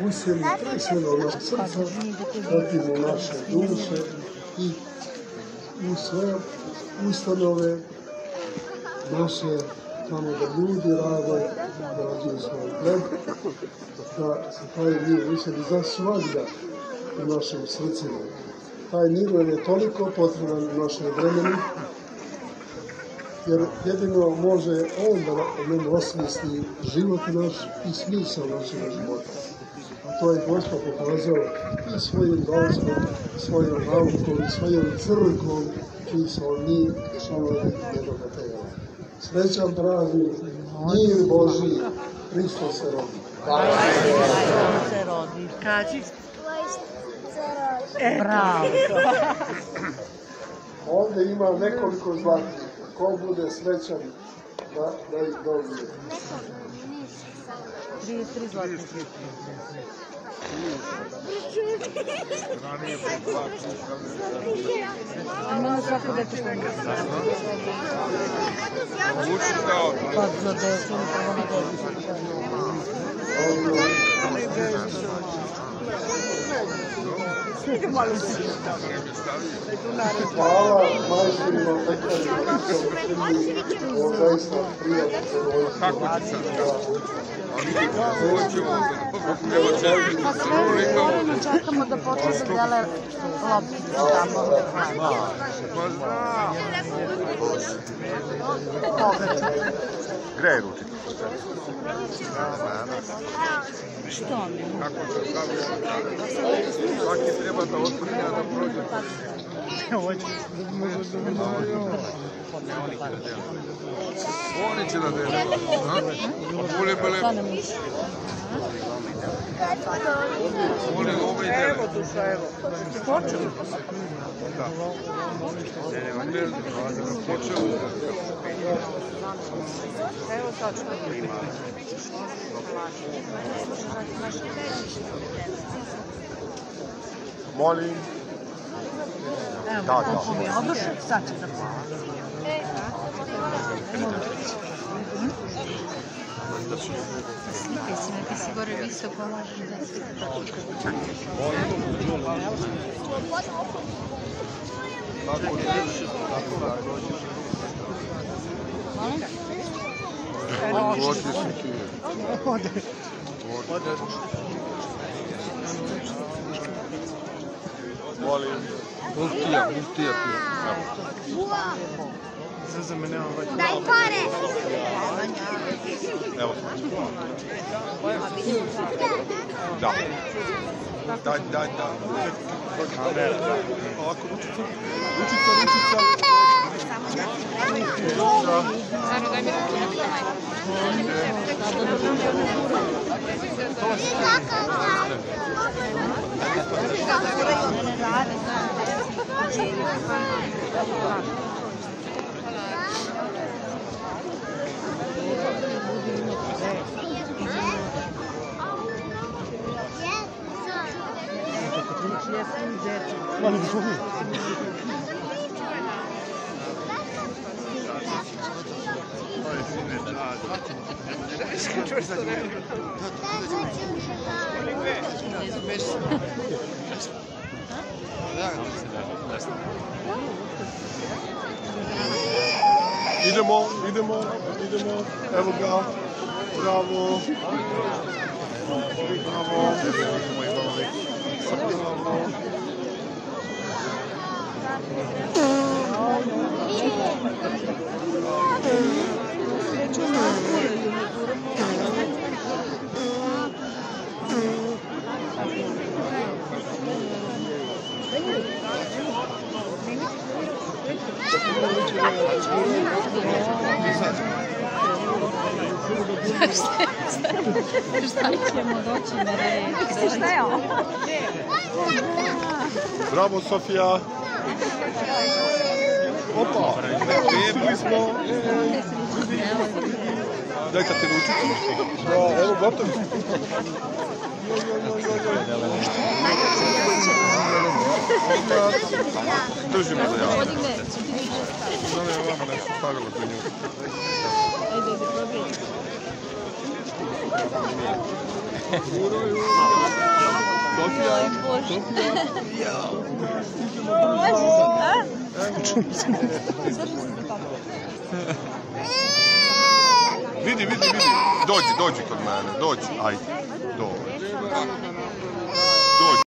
usjeli presveno naše srca, zatim u naše duše i u sve ustanove naše, tamo da ljudi rade, da rađuju svoj gled, da se taj mir usjeli za svagda u našim srcima. Taj mir je toliko potreban u našem vremenu, jer jedino može on da nam osmisli život naš i smisao našeg života. A to je Gospod pokazao i svojim dolazkom, svojom naukom i svojom crkvom, čiji smo mi članovi njegovo tela. Srećan praznik, mir Božji, Hristos se rodi. Hristos se rodi. Kaži? Bravo. Ovdje ima nekoliko zlatnih. Ko bude srećan da ih dobije? 33 zlatnih. Imamo svako dete što ima. Pa za desu ili prvo na desu. Hvala majstorima pekarima, ovo zaista prijatno zadovoljstvo. Pa sve moramo čekamo da počne da dele loptice tamo. Gde je ručiti? Što mi? Svaki treba da otvorinja da prođe. Oni će da dele. Bolje bele. Bolje ove i dele. Evo duša, evo. Počeli? Da. Počeli. Evo tačno. Molim. Evo, počeli je obrušak, sad će da pomoći. Slikaj si me, ti si gore visoko, možeš da slikaš. Tako drži, tako da dođeš. Ode si ti. Ode. Molim. Muftija ti je. Daj pare! Evo. Da. Daj. Ovako, ručica. Stvarno, daj mi ruku, ne pitaj Idemo. Evo ga. Bravo. Šta ćemo doći na red? Šta je ovo? Bravo, Sofija. Opa, bili smo. Dajte ti ručicu. Evo, gotovi smo. Držimo za javno. Zove je ovamo nešto stavilo za nju. Ajde, probaj. Sofija. Vidi. Dođi kod mene. Dođi. Ajde. Dođi.